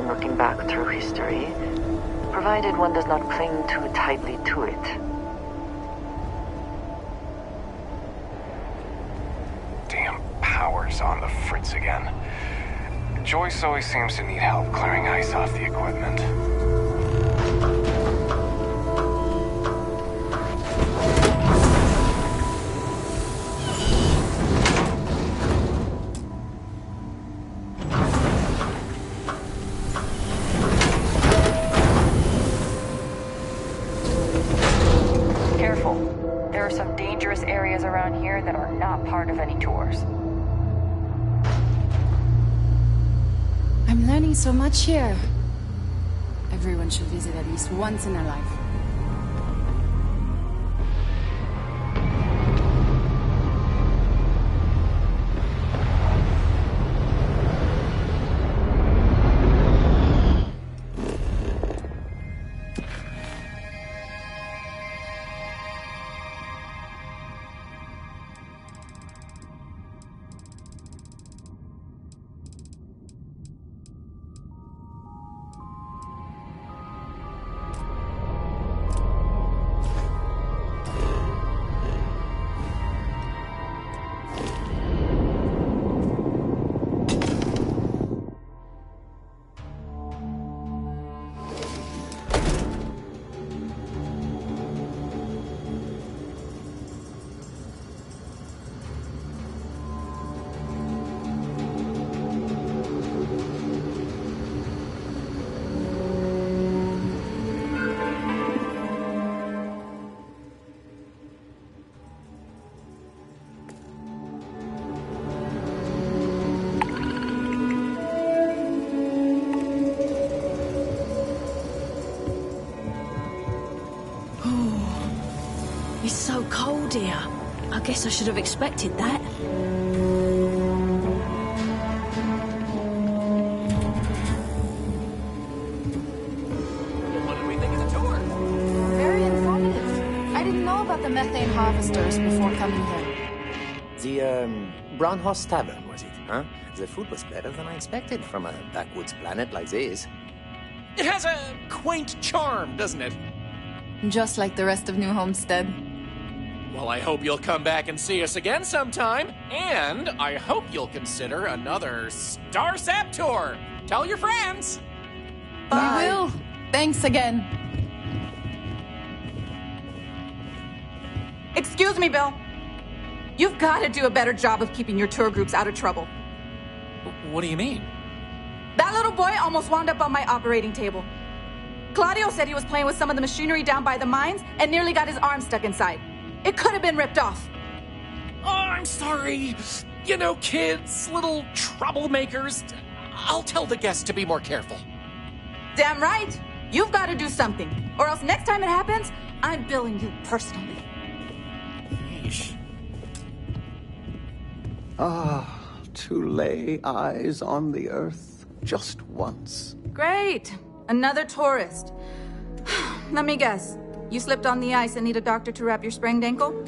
looking back through history, provided one does not cling too tightly to it. Damn power's on the fritz again. Joyce always seems to need help clearing ice off the equipment. Careful. There are some dangerous areas around here that are not part of any tours. I'm learning so much here. Everyone should visit at least once in their life. It's so cold here. I guess I should have expected that. What did we think of the tour? Very informative. I didn't know about the methane harvesters before coming here. The, Braunhaus Tavern, was it, huh? The food was better than I expected from a backwoods planet like this. It has a quaint charm, doesn't it? Just like the rest of New Homestead. Well, I hope you'll come back and see us again sometime. And I hope you'll consider another Starsap tour. Tell your friends. I will. Thanks again. Excuse me, Bill. You've got to do a better job of keeping your tour groups out of trouble. What do you mean? That little boy almost wound up on my operating table. Claudio said he was playing with some of the machinery down by the mines and nearly got his arm stuck inside. It could have been ripped off. Oh, I'm sorry. You know, kids, little troublemakers. I'll tell the guests to be more careful. Damn right. You've got to do something. Or else next time it happens, I'm billing you personally. Yeesh. Ah, to lay eyes on the earth just once. Great. Another tourist. Let me guess. You slipped on the ice and need a doctor to wrap your sprained ankle?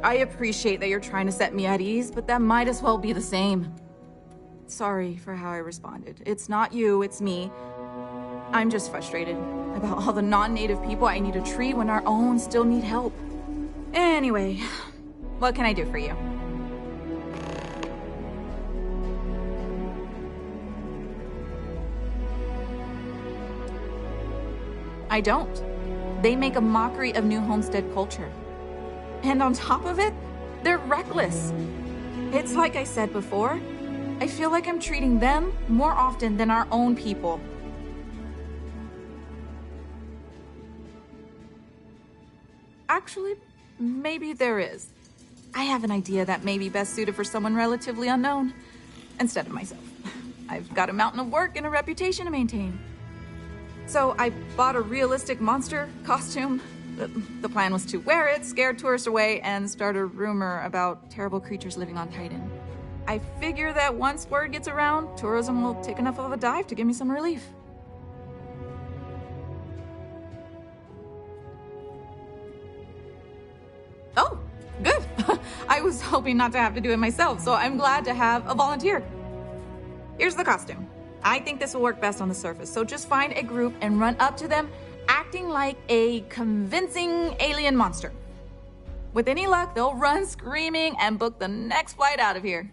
I appreciate that you're trying to set me at ease, but that might as well be the same. Sorry for how I responded. It's not you, it's me. I'm just frustrated about all the non-native people I need to treat when our own still need help. Anyway, what can I do for you? I don't. They make a mockery of New Homestead culture. And on top of it, they're reckless. It's like I said before, I feel like I'm treating them more often than our own people. Actually, maybe there is. I have an idea that may be best suited for someone relatively unknown, instead of myself. I've got a mountain of work and a reputation to maintain. So I bought a realistic monster costume. The plan was to wear it, scare tourists away, and start a rumor about terrible creatures living on Titan. I figure that once word gets around, tourism will take enough of a dive to give me some relief. Oh, good. I was hoping not to have to do it myself, so I'm glad to have a volunteer. Here's the costume. I think this will work best on the surface, so just find a group and run up to them, acting like a convincing alien monster. With any luck, they'll run screaming and book the next flight out of here.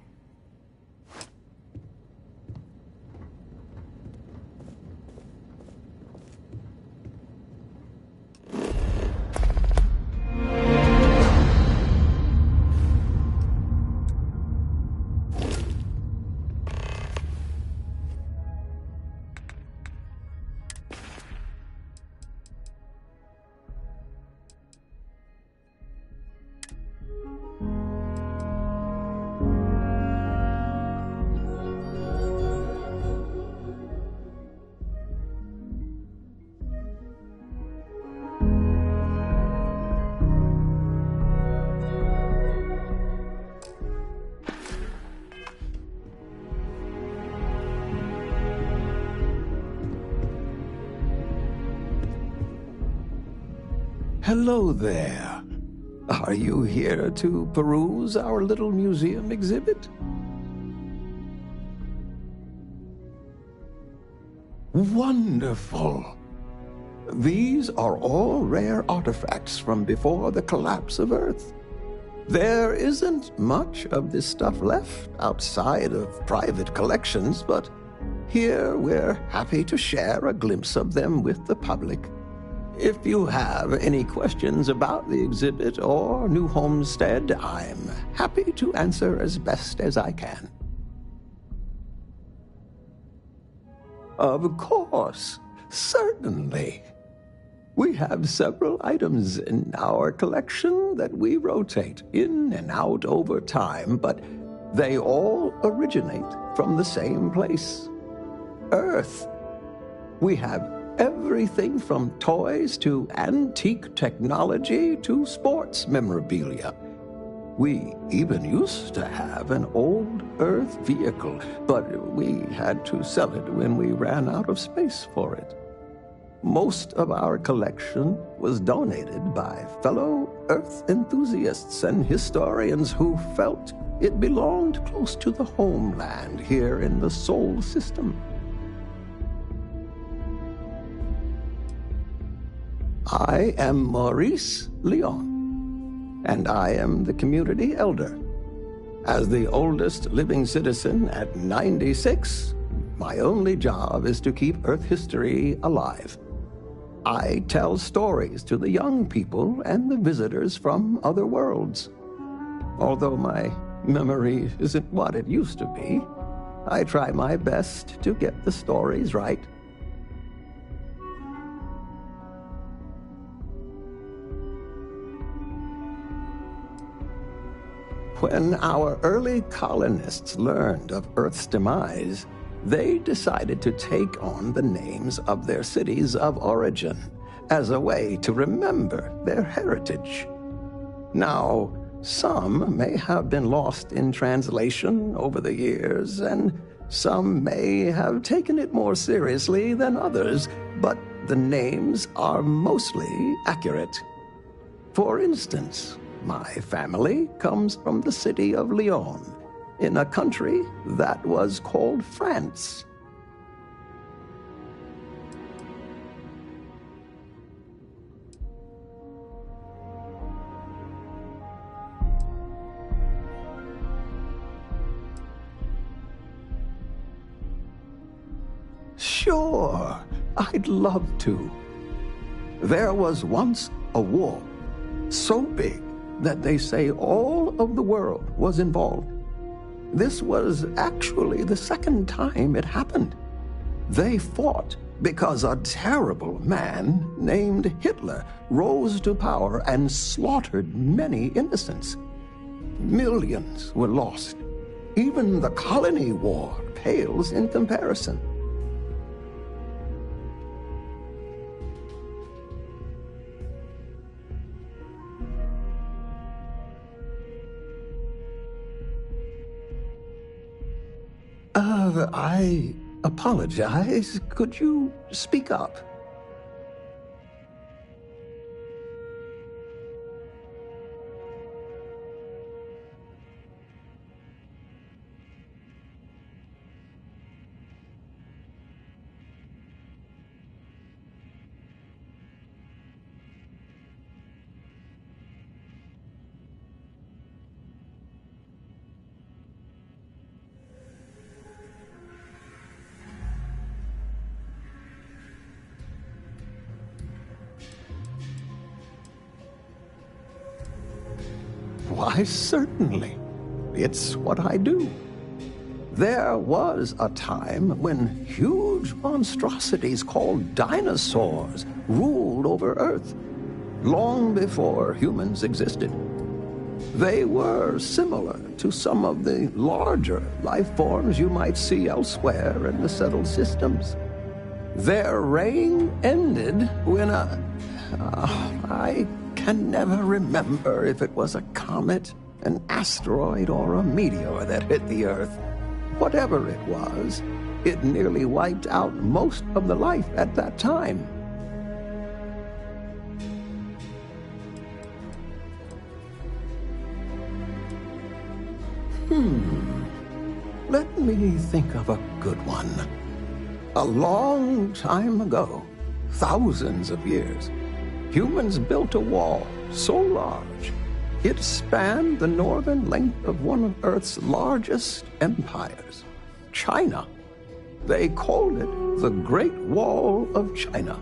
Hello there. Are you here to peruse our little museum exhibit? Wonderful. These are all rare artifacts from before the collapse of Earth. There isn't much of this stuff left outside of private collections, but here we're happy to share a glimpse of them with the public. If you have any questions about the exhibit or New Homestead, I'm happy to answer as best as I can. Of course, certainly. We have several items in our collection that we rotate in and out over time, but they all originate from the same place, Earth. We have everything from toys to antique technology to sports memorabilia. We even used to have an old Earth vehicle, but we had to sell it when we ran out of space for it. Most of our collection was donated by fellow Earth enthusiasts and historians who felt it belonged close to the homeland here in the Sol system. I am Maurice Leon, and I am the community elder. As the oldest living citizen at 96, my only job is to keep Earth history alive. I tell stories to the young people and the visitors from other worlds. Although my memory isn't what it used to be, I try my best to get the stories right. When our early colonists learned of Earth's demise, they decided to take on the names of their cities of origin as a way to remember their heritage. Now, some may have been lost in translation over the years, and some may have taken it more seriously than others, but the names are mostly accurate. For instance, my family comes from the city of Lyon, in a country that was called France. Sure, I'd love to. There was once a war, so big that they say all of the world was involved. This was actually the second time it happened. They fought because a terrible man named Hitler rose to power and slaughtered many innocents. Millions were lost. Even the colony war pales in comparison. I apologize. Could you speak up? Why, certainly. It's what I do. There was a time when huge monstrosities called dinosaurs ruled over Earth, long before humans existed. They were similar to some of the larger life forms you might see elsewhere in the settled systems. Their reign ended when I can never remember if it was a comet, an asteroid, or a meteor that hit the Earth. Whatever it was, it nearly wiped out most of the life at that time. Let me think of a good one. A long time ago, thousands of years, humans built a wall so large it spanned the northern length of one of Earth's largest empires, China. They called it the Great Wall of China,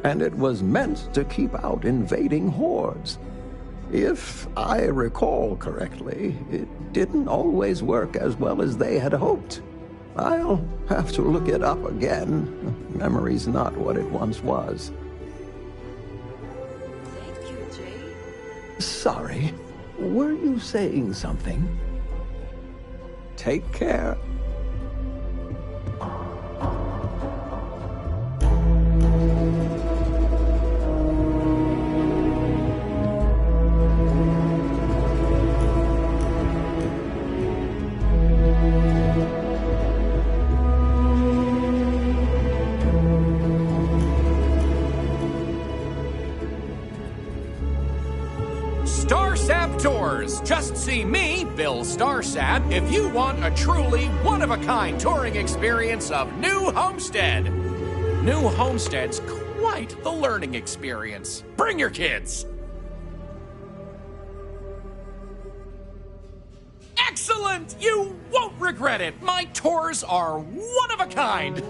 and it was meant to keep out invading hordes. If I recall correctly, it didn't always work as well as they had hoped. I'll have to look it up again. Memory's not what it once was. Thank you, Jay. Sorry, were you saying something? Take care. Tours. Just see me, Bill Starsap, if you want a truly one-of-a-kind touring experience of New Homestead. New Homestead's quite the learning experience. Bring your kids. Excellent! You won't regret it. My tours are one of a kind.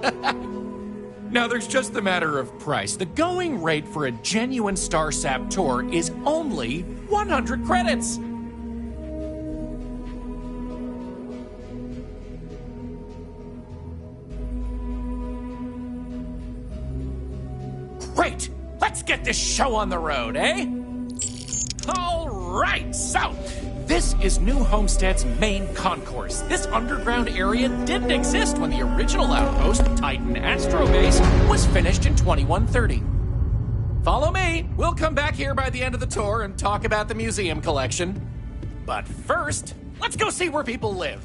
Now, there's just the matter of price. The going rate for a genuine Starsap tour is only 100 credits. Great! Let's get this show on the road, eh? All right, so this is New Homestead's main concourse. This underground area didn't exist when the original outpost, Titan Astro Base, was finished in 2130. Follow me. We'll come back here by the end of the tour and talk about the museum collection. But first, let's go see where people live.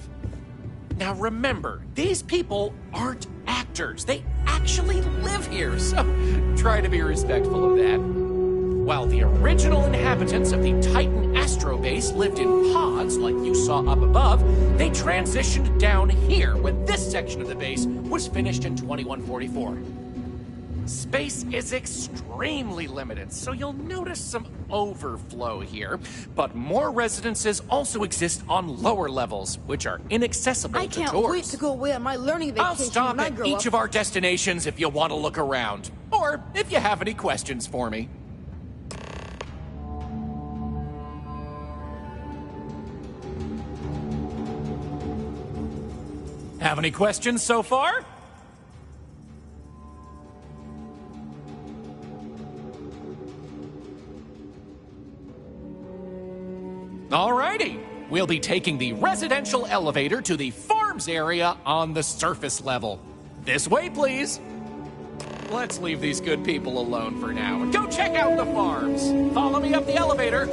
Now remember, these people aren't actors. They actually live here, so try to be respectful of that. While the original inhabitants of the Titan Astro Base lived in pods like you saw up above, they transitioned down here when this section of the base was finished in 2144. Space is extremely limited, so you'll notice some overflow here, but more residences also exist on lower levels, which are inaccessible to tours. I can't wait to go away on my learning vacation. I'll stop at each of our destinations if you want to look around, or if you have any questions for me. Have any questions so far? Alrighty, we'll be taking the residential elevator to the farms area on the surface level. This way, please. Let's leave these good people alone for now and go check out the farms. Follow me up the elevator.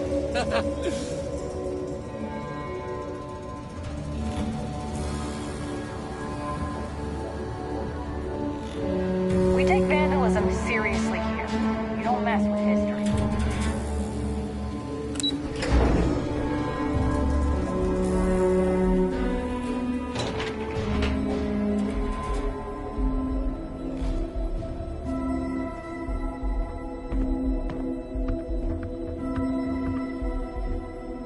We take vandalism seriously here. You don't mess with history.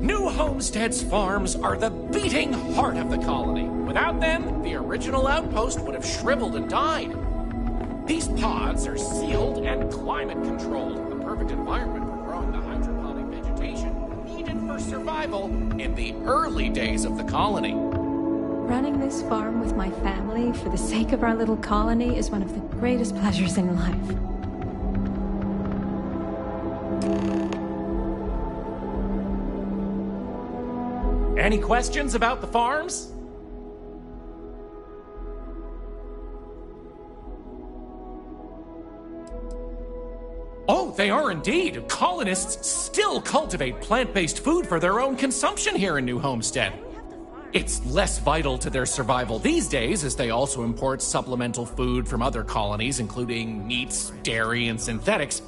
New Homestead's farms are the beating heart of the colony. Without them, the original outpost would have shriveled and died. These pods are sealed and climate controlled, the perfect environment for growing the hydroponic vegetation needed for for survival in the early days of the colony. Running this farm with my family for the sake of our little colony is one of the greatest pleasures in life. Any questions about the farms? Oh, they are indeed. Colonists still cultivate plant-based food for their own consumption here in New Homestead. It's less vital to their survival these days, as they also import supplemental food from other colonies, including meats, dairy, and synthetics.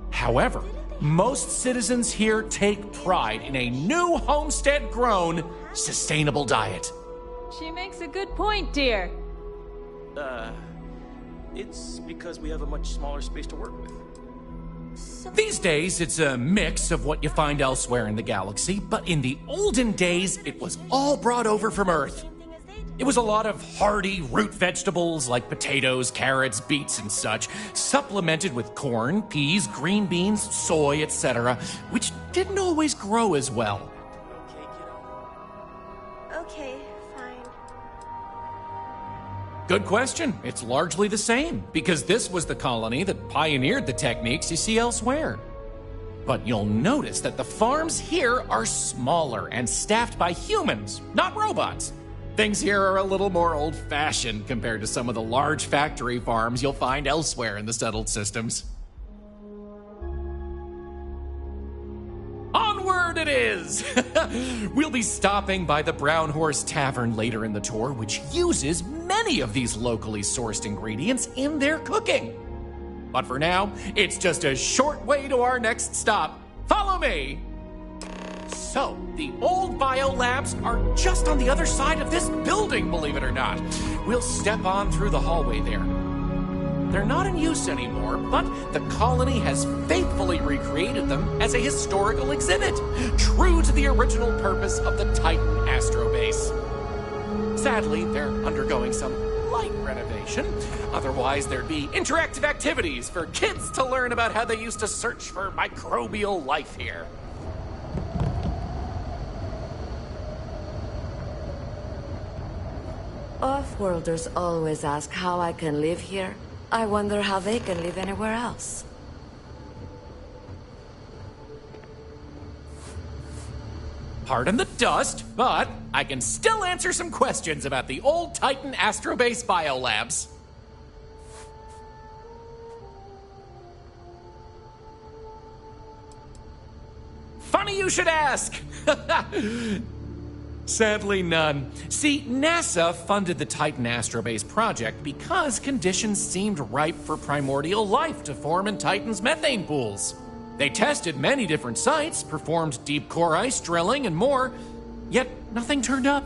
However, most citizens here take pride in a New Homestead-grown, sustainable diet. She makes a good point, dear. It's because we have a much smaller space to work with. These days, it's a mix of what you find elsewhere in the galaxy, but in the olden days, it was all brought over from Earth. It was a lot of hearty root vegetables like potatoes, carrots, beets, and such, supplemented with corn, peas, green beans, soy, etc., which didn't always grow as well. Okay, fine. Good question. It's largely the same, because this was the colony that pioneered the techniques you see elsewhere. But you'll notice that the farms here are smaller and staffed by humans, not robots. Things here are a little more old-fashioned compared to some of the large factory farms you'll find elsewhere in the settled systems. Onward it is! We'll be stopping by the Brown Horse Tavern later in the tour, which uses many of these locally sourced ingredients in their cooking. But for now, it's just a short way to our next stop. Follow me! So, the old biolabs are just on the other side of this building, believe it or not. We'll step on through the hallway there. They're not in use anymore, but the colony has faithfully recreated them as a historical exhibit, true to the original purpose of the Titan Astrobase. Sadly, they're undergoing some light renovation. Otherwise, there'd be interactive activities for kids to learn about how they used to search for microbial life here. Off-worlders always ask how I can live here. I wonder how they can live anywhere else. Pardon the dust, but I can still answer some questions about the old Titan Astrobase biolabs. Funny you should ask! Sadly, none. See, NASA funded the Titan Astrobase project because conditions seemed ripe for primordial life to form in Titan's methane pools. They tested many different sites, performed deep core ice drilling, and more, yet nothing turned up.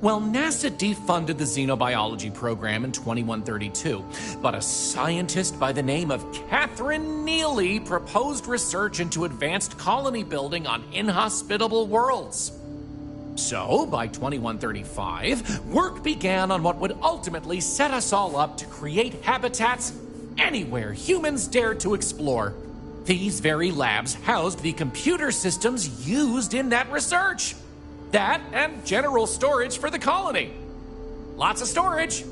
Well, NASA defunded the xenobiology program in 2132, but a scientist by the name of Catherine Neely proposed research into advanced colony building on inhospitable worlds. So, by 2135, work began on what would ultimately set us all up to create habitats anywhere humans dared to explore. These very labs housed the computer systems used in that research. That and general storage for the colony. Lots of storage.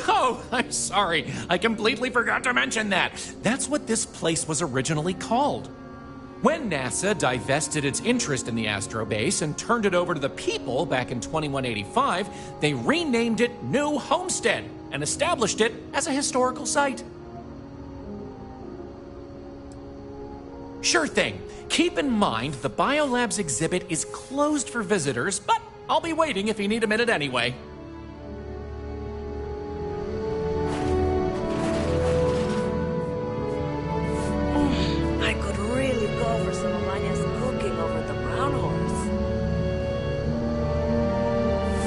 Oh, I'm sorry. I completely forgot to mention that. That's what this place was originally called. When NASA divested its interest in the Astrobase and turned it over to the people back in 2185, they renamed it New Homestead and established it as a historical site. Sure thing. Keep in mind the Biolabs exhibit is closed for visitors, but I'll be waiting if you need a minute anyway. I could really go for some of Anya's cooking over at the Brown Horse.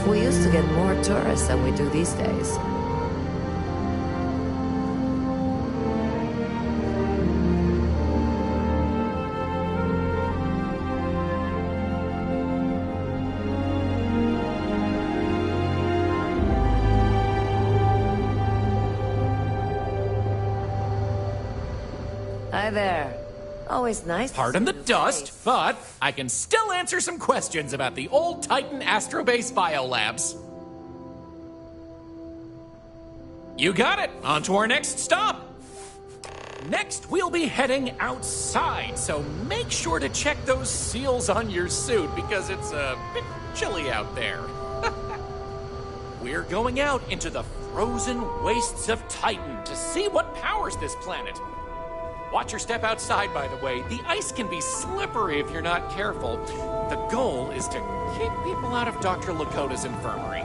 We used to get more tourists than we do these days. Hi there. Always nice to Pardon see the your dust, face. but I can still answer some questions about the old Titan Astrobase biolabs. You got it. On to our next stop. Next, we'll be heading outside, so make sure to check those seals on your suit because it's a bit chilly out there. We're going out into the frozen wastes of Titan to see what powers this planet. Watch your step outside, by the way. The ice can be slippery if you're not careful. The goal is to keep people out of Dr. Lakota's infirmary.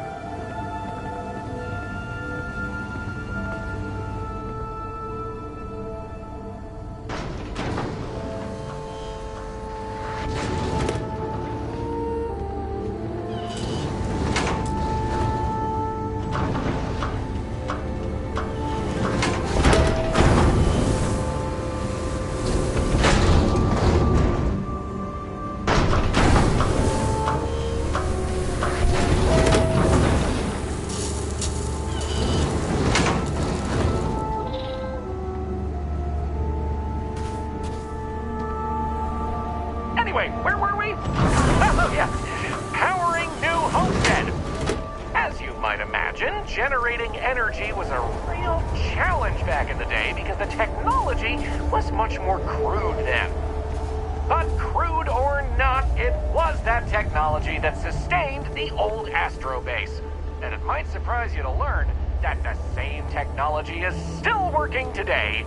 Anyway, where were we? Oh, yeah. Powering new homestead. As you might imagine, generating energy was a real challenge back in the day because the technology was much more crude then. But crude or not, it was that technology that sustained the old Astrobase. And it might surprise you to learn that the same technology is still working today.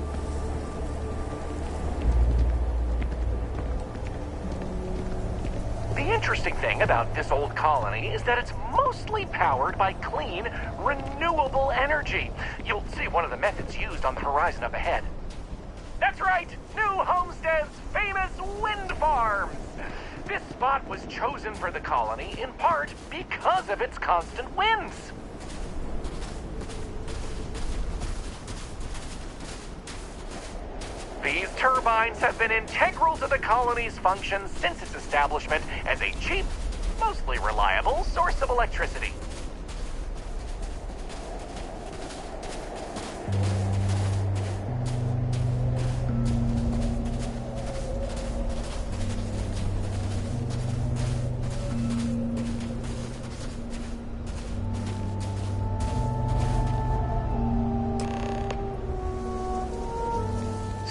The interesting thing about this old colony is that it's mostly powered by clean, renewable energy. You'll see one of the methods used on the horizon up ahead. That's right! New Homestead's famous wind farms! This spot was chosen for the colony in part because of its constant winds. These turbines have been integral to the colony's function since its establishment as a cheap, mostly reliable source of electricity.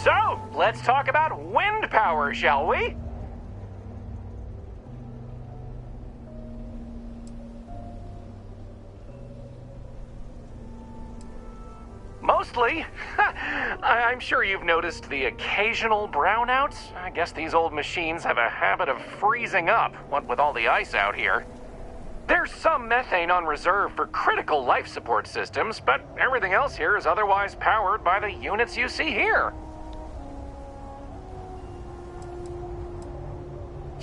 So, let's talk about wind power, shall we? Mostly. I'm sure you've noticed the occasional brownouts. I guess these old machines have a habit of freezing up, what with all the ice out here. There's some methane on reserve for critical life support systems, but everything else here is otherwise powered by the units you see here.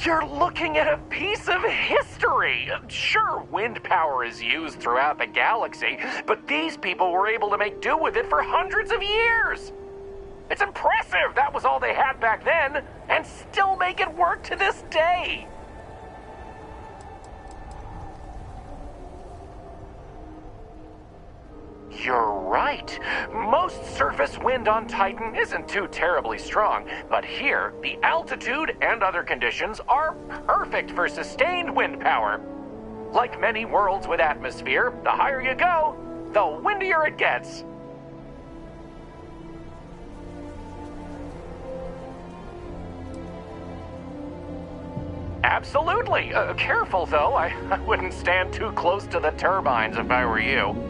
You're looking at a piece of history! Sure, wind power is used throughout the galaxy, but these people were able to make do with it for hundreds of years! It's impressive that was all they had back then, and still make it work to this day! You're right. Most surface wind on Titan isn't too terribly strong, but here, the altitude and other conditions are perfect for sustained wind power. Like many worlds with atmosphere, the higher you go, the windier it gets. Absolutely. Careful, though. I wouldn't stand too close to the turbines if I were you.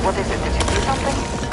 What is it? Did you do something?